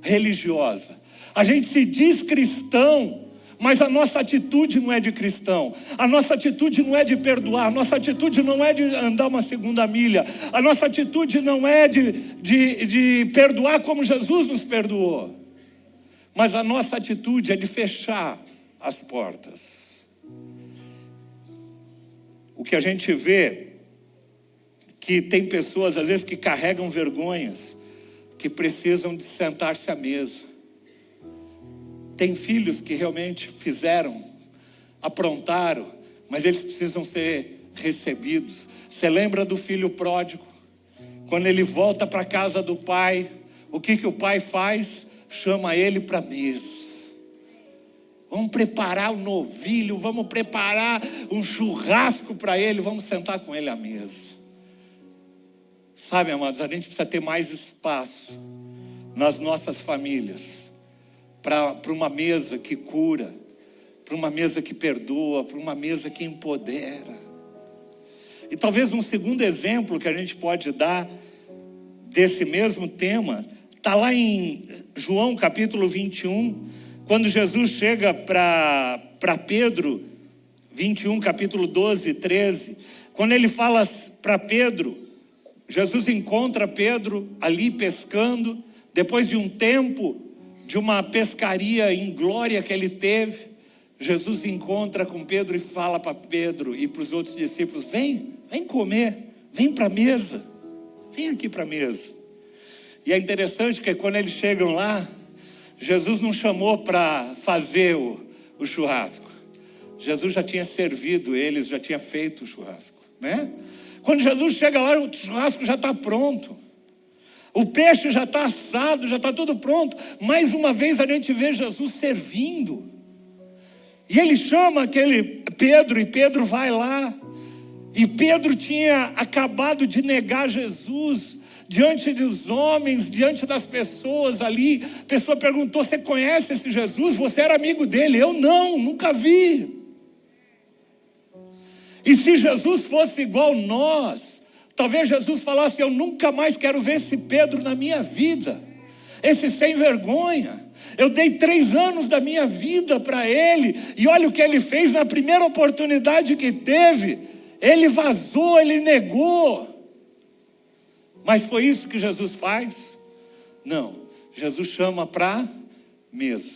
Speaker 2: religiosa. A gente se diz cristão, mas a nossa atitude não é de cristão. A nossa atitude não é de perdoar. A nossa atitude não é de andar uma segunda milha. A nossa atitude não é de perdoar como Jesus nos perdoou. Mas a nossa atitude é de fechar as portas. O que a gente vê, que tem pessoas às vezes que carregam vergonhas, que precisam de sentar-se à mesa. Tem filhos que realmente fizeram, aprontaram, mas eles precisam ser recebidos. Você lembra do filho pródigo? Quando ele volta para a casa do pai, o que o pai faz? Chama ele para a mesa. Vamos preparar um novilho, vamos preparar um churrasco para ele, vamos sentar com ele à mesa. Sabe, amados, a gente precisa ter mais espaço nas nossas famílias para uma mesa que cura, para uma mesa que perdoa, para uma mesa que empodera. E talvez um segundo exemplo que a gente pode dar desse mesmo tema está lá em João capítulo 21, quando Jesus chega para Pedro, 21, capítulo 12, 13, quando ele fala para Pedro, Jesus encontra Pedro ali pescando, depois de um tempo, de uma pescaria em glória que ele teve, Jesus encontra com Pedro e fala para Pedro e para os outros discípulos: vem comer, vem para a mesa, vem aqui para a mesa. E é interessante que quando eles chegam lá, Jesus não chamou para fazer o churrasco. Jesus já tinha servido eles, já tinha feito o churrasco, né? Quando Jesus chega lá, o churrasco já está pronto. O peixe já está assado, já está tudo pronto. Mais uma vez a gente vê Jesus servindo. E ele chama aquele Pedro, e Pedro vai lá. E Pedro tinha acabado de negar Jesus diante dos homens, diante das pessoas ali. A pessoa perguntou: você conhece esse Jesus? Você era amigo dele? Eu não, nunca vi. E se Jesus fosse igual nós, talvez Jesus falasse: eu nunca mais quero ver esse Pedro na minha vida, esse sem vergonha. Eu dei 3 anos da minha vida para ele, e olha o que ele fez na primeira oportunidade que teve. Ele vazou, ele negou. Mas foi isso que Jesus faz? Não, Jesus chama para mesa.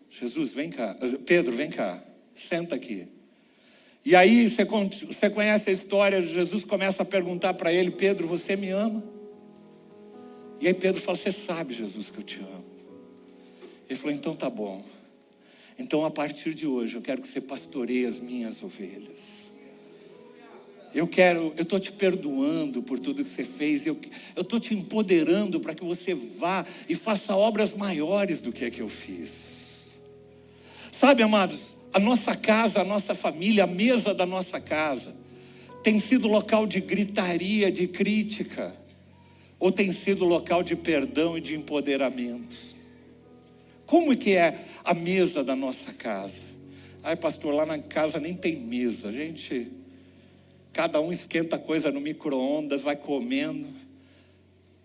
Speaker 2: Jesus, vem cá. Pedro, vem cá, senta aqui. E aí você conhece a história. Jesus começa a perguntar para ele: Pedro, você me ama? E aí Pedro fala: você sabe, Jesus, que eu te amo. Ele falou: então tá bom. Então a partir de hoje eu quero que você pastoreie as minhas ovelhas. Eu estou te perdoando por tudo que você fez. Eu estou te empoderando para que você vá e faça obras maiores do que a que eu fiz. Sabe, amados, a nossa casa, a nossa família, a mesa da nossa casa tem sido local de gritaria, de crítica, ou tem sido local de perdão e de empoderamento? Como que é a mesa da nossa casa? Ai, pastor, lá na casa nem tem mesa. Cada um esquenta coisa no micro-ondas, vai comendo.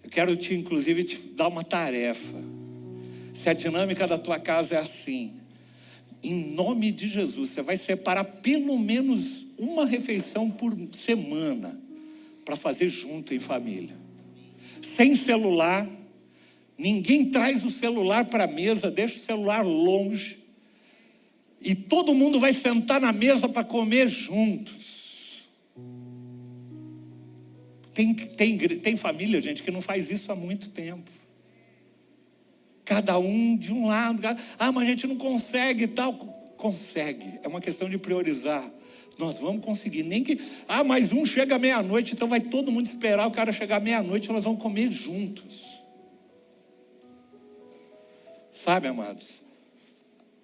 Speaker 2: Eu quero inclusive te dar uma tarefa. Se a dinâmica da tua casa é assim, em nome de Jesus, você vai separar pelo menos uma refeição por semana para fazer junto em família. sem celular. Ninguém traz o celular para a mesa, deixa o celular longe. E todo mundo vai sentar na mesa para comer juntos. Tem família, gente, que não faz isso há muito tempo. Cada um de um lado. Mas a gente não consegue e tal. Consegue, é uma questão de priorizar. Nós vamos conseguir, nem que... mais um chega à meia-noite, então vai todo mundo esperar o cara chegar à meia-noite, nós vamos comer juntos. Sabe, amados,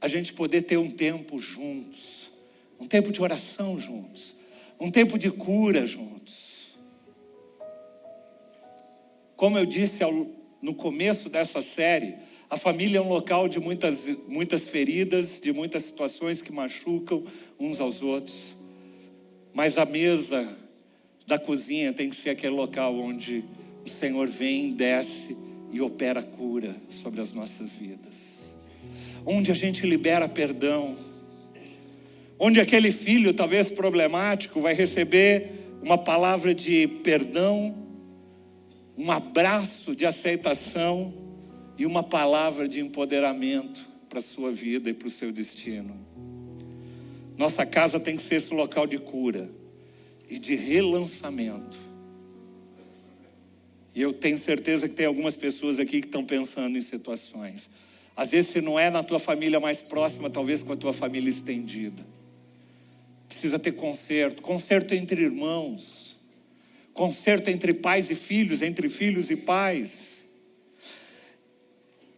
Speaker 2: a gente poder ter um tempo juntos, um tempo de oração juntos, um tempo de cura juntos. Como eu disse no começo dessa série, a família é um local de muitas feridas, de muitas situações que machucam uns aos outros. Mas a mesa da cozinha tem que ser aquele local onde o Senhor vem, desce e opera cura sobre as nossas vidas. Onde a gente libera perdão. Onde aquele filho, talvez problemático, vai receber uma palavra de perdão, um abraço de aceitação e uma palavra de empoderamento para a sua vida e para o seu destino. Nossa casa tem que ser esse local de cura e de relançamento. E eu tenho certeza que tem algumas pessoas aqui que estão pensando em situações. Às vezes, se não é na tua família mais próxima, talvez com a tua família estendida. Precisa ter conserto entre irmãos, conserto entre pais e filhos, entre filhos e pais.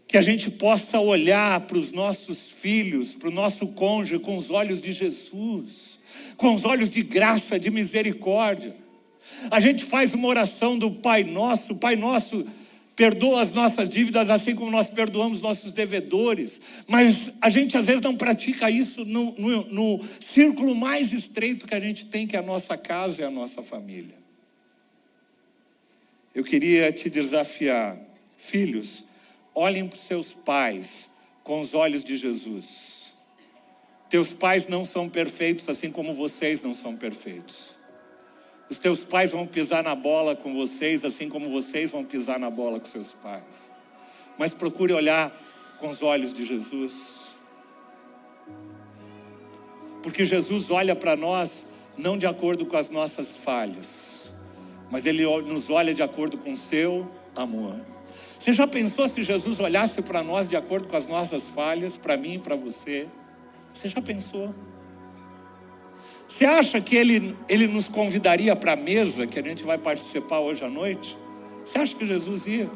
Speaker 2: Que a gente possa olhar para os nossos filhos, para o nosso cônjuge com os olhos de Jesus, com os olhos de graça, de misericórdia. A gente faz uma oração do Pai Nosso, perdoa as nossas dívidas assim como nós perdoamos nossos devedores. Mas a gente às vezes não pratica isso no círculo mais estreito que a gente tem, que é a nossa casa e a nossa família. Eu queria te desafiar, filhos, olhem para os seus pais com os olhos de Jesus. Teus pais não são perfeitos, assim como vocês não são perfeitos. Os teus pais vão pisar na bola com vocês, assim como vocês vão pisar na bola com seus pais. Mas procure olhar com os olhos de Jesus. Porque Jesus olha para nós não de acordo com as nossas falhas, mas Ele nos olha de acordo com o seu amor. Você já pensou se Jesus olhasse para nós de acordo com as nossas falhas, para mim e para você? Você já pensou? Você acha que ele nos convidaria para a mesa que a gente vai participar hoje à noite? Você acha que Jesus ia?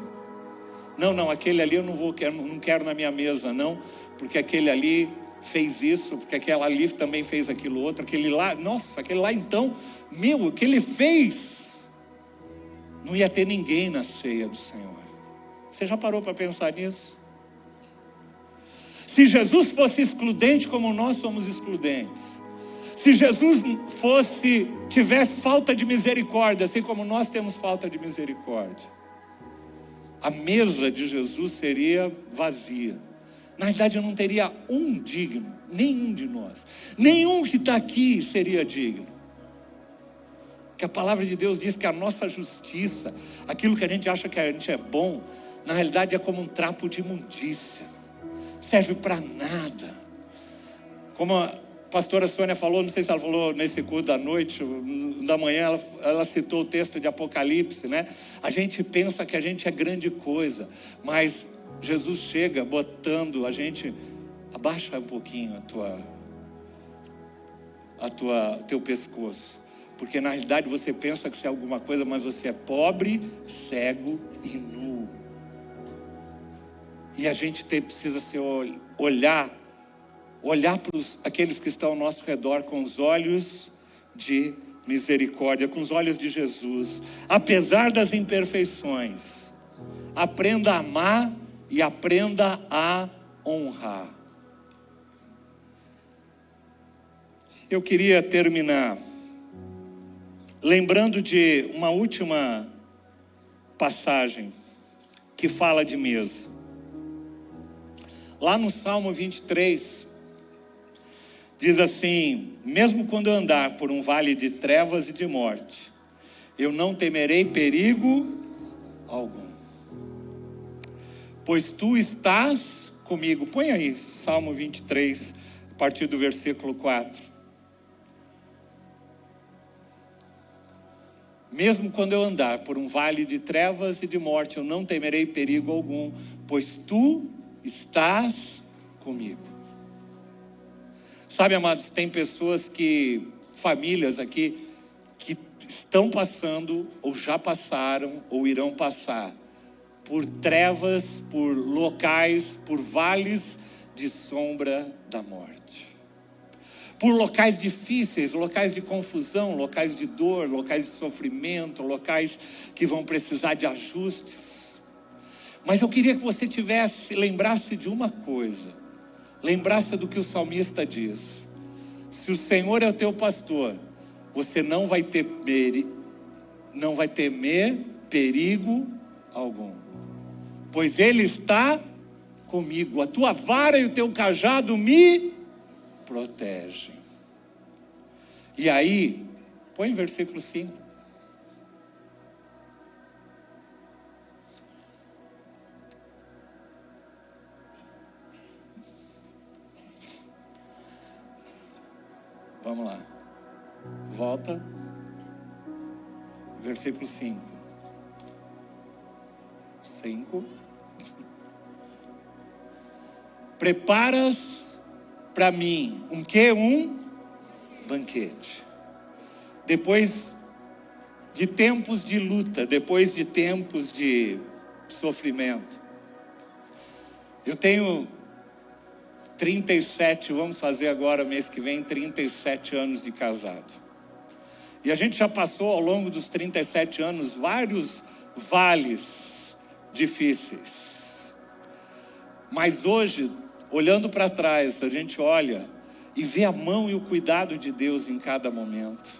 Speaker 2: Não, aquele ali eu não quero na minha mesa, não, porque aquele ali fez isso, porque aquele ali também fez aquilo outro, aquele lá então, o que ele fez, não ia ter ninguém na ceia do Senhor. Você já parou para pensar nisso? Se Jesus fosse excludente como nós somos excludentes, se Jesus tivesse falta de misericórdia, assim como nós temos falta de misericórdia, a mesa de Jesus seria vazia. Na verdade, eu não teria um digno, nenhum de nós, nenhum que está aqui seria digno. Que a palavra de Deus diz que a nossa justiça, aquilo que a gente acha que a gente é bom, na realidade é como um trapo de imundícia, serve para nada. Como a pastora Sônia falou, não sei se ela falou nesse culto da noite, da manhã, ela citou o texto de Apocalipse, né? A gente pensa que a gente é grande coisa, mas Jesus chega botando a gente, abaixa um pouquinho teu pescoço, porque na realidade você pensa que você é alguma coisa, mas você é pobre, cego e nu. E a gente precisa olhar para aqueles que estão ao nosso redor com os olhos de misericórdia, com os olhos de Jesus. Apesar das imperfeições, aprenda a amar e aprenda a honrar. Eu queria terminar lembrando de uma última passagem que fala de mesa. Lá no Salmo 23, diz assim: mesmo quando eu andar por um vale de trevas e de morte, eu não temerei perigo algum. Pois tu estás comigo. Põe aí, Salmo 23, a partir do versículo 4. Mesmo quando eu andar por um vale de trevas e de morte, eu não temerei perigo algum, pois tu estás comigo. Sabe, amados, tem pessoas famílias aqui, que estão passando, ou já passaram, ou irão passar, por trevas, por locais, por vales de sombra da morte. Por locais difíceis, locais de confusão, locais de dor, locais de sofrimento, locais que vão precisar de ajustes. Mas eu queria que você lembrasse de uma coisa. Lembrasse do que o salmista diz. Se o Senhor é o teu pastor, você não vai temer perigo algum. Pois Ele está comigo. A tua vara e o teu cajado me protegem. E aí, põe versículo 5. Vamos lá. Volta. Versículo 5. 5. Preparas para mim um quê? Um banquete. Depois de tempos de luta, depois de tempos de sofrimento. Eu tenho 37, vamos fazer agora mês que vem 37 anos de casado. E a gente já passou ao longo dos 37 anos vários vales difíceis. Mas hoje, olhando para trás, a gente olha e vê a mão e o cuidado de Deus em cada momento.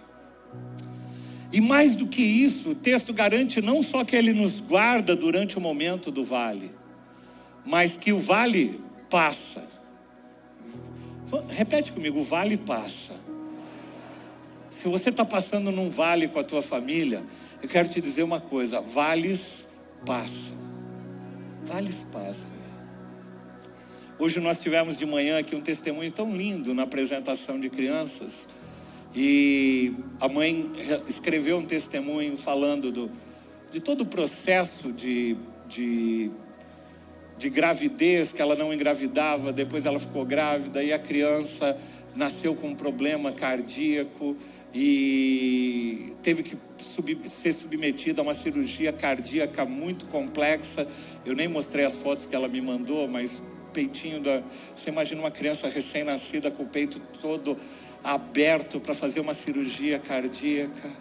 Speaker 2: E mais do que isso, o texto garante não só que Ele nos guarda durante o momento do vale, mas que o vale passa. Repete comigo, o vale passa. Se você está passando num vale com a tua família, eu quero te dizer uma coisa: vales passam. Vales passam. Hoje nós tivemos de manhã aqui um testemunho tão lindo na apresentação de crianças. E a mãe escreveu um testemunho falando de todo o processo de gravidez, que ela não engravidava, depois ela ficou grávida e a criança nasceu com um problema cardíaco e teve que ser submetida a uma cirurgia cardíaca muito complexa. Eu nem mostrei as fotos que ela me mandou, mas peitinho você imagina uma criança recém-nascida com o peito todo aberto para fazer uma cirurgia cardíaca.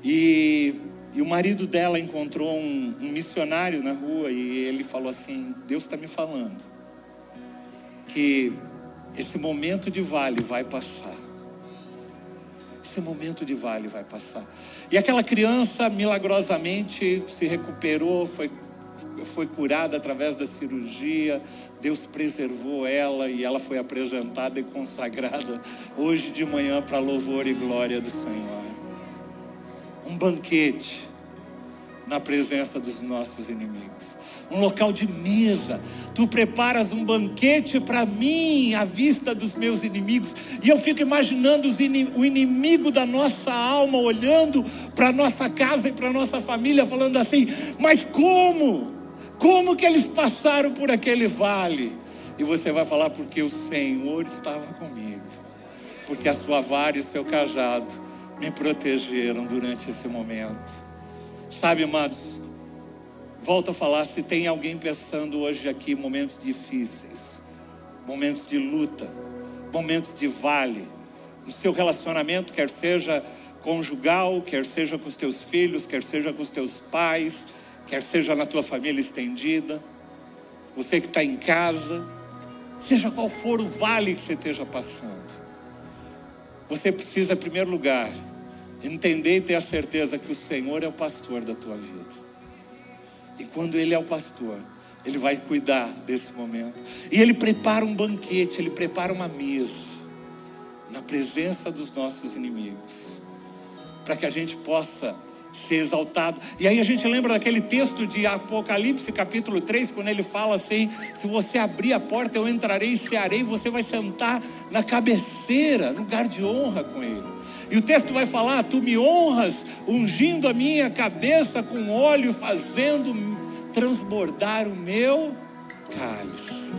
Speaker 2: E o marido dela encontrou um missionário na rua e ele falou assim: Deus está me falando que esse momento de vale vai passar. Esse momento de vale vai passar. E aquela criança milagrosamente se recuperou, foi curada através da cirurgia. Deus preservou ela e ela foi apresentada e consagrada hoje de manhã para louvor e glória do Senhor. Um banquete na presença dos nossos inimigos, um local de mesa. Tu preparas um banquete para mim à vista dos meus inimigos. E eu fico imaginando o inimigo da nossa alma olhando para nossa casa e para nossa família, falando assim: mas como que eles passaram por aquele vale? E você vai falar: porque o Senhor estava comigo, porque a sua vara e o seu cajado me protegeram durante esse momento. Sabe, amados, volto a falar, se tem alguém pensando hoje aqui momentos difíceis, momentos de luta, momentos de vale, no seu relacionamento, quer seja conjugal, quer seja com os teus filhos, quer seja com os teus pais, quer seja na tua família estendida, você que está em casa, seja qual for o vale que você esteja passando, você precisa, em primeiro lugar, entender e ter a certeza que o Senhor é o pastor da tua vida. E quando Ele é o pastor, Ele vai cuidar desse momento. E Ele prepara um banquete, Ele prepara uma mesa na presença dos nossos inimigos, para que a gente possa ser exaltado. E aí a gente lembra daquele texto de Apocalipse capítulo 3, quando ele fala assim: se você abrir a porta, eu entrarei e cearei, você vai sentar na cabeceira, lugar de honra com ele. E o texto vai falar: tu me honras, ungindo a minha cabeça com óleo, fazendo transbordar o meu cálice.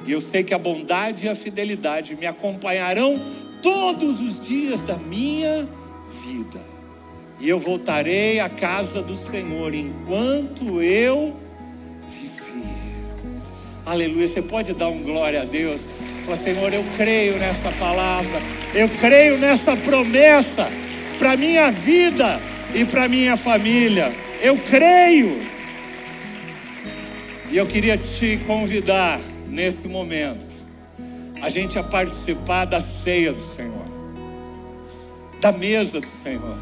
Speaker 2: E eu sei que a bondade e a fidelidade me acompanharão todos os dias da minha vida. E eu voltarei à casa do Senhor enquanto eu viver. Aleluia. Você pode dar um glória a Deus? Fala: Senhor, eu creio nessa palavra, eu creio nessa promessa para minha vida e para minha família. Eu creio. E eu queria te convidar nesse momento a gente a participar da ceia do Senhor, da mesa do Senhor,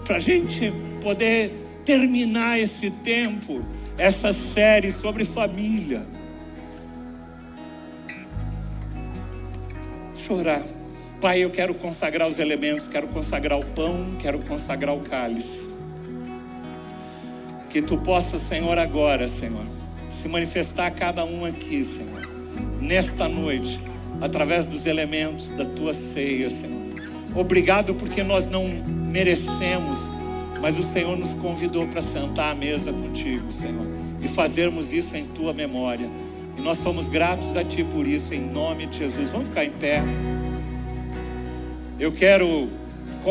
Speaker 2: para a gente poder terminar esse tempo, essa série sobre família. Deixa eu orar. Pai, eu quero consagrar os elementos, quero consagrar o pão, quero consagrar o cálice. Que tu possa, Senhor, agora, Senhor, se manifestar a cada um aqui, Senhor, nesta noite, através dos elementos da tua ceia, Senhor. Obrigado porque nós não merecemos, mas o Senhor nos convidou para sentar à mesa contigo, Senhor, e fazermos isso em tua memória. E nós somos gratos a ti por isso, em nome de Jesus. Vamos ficar em pé. Eu quero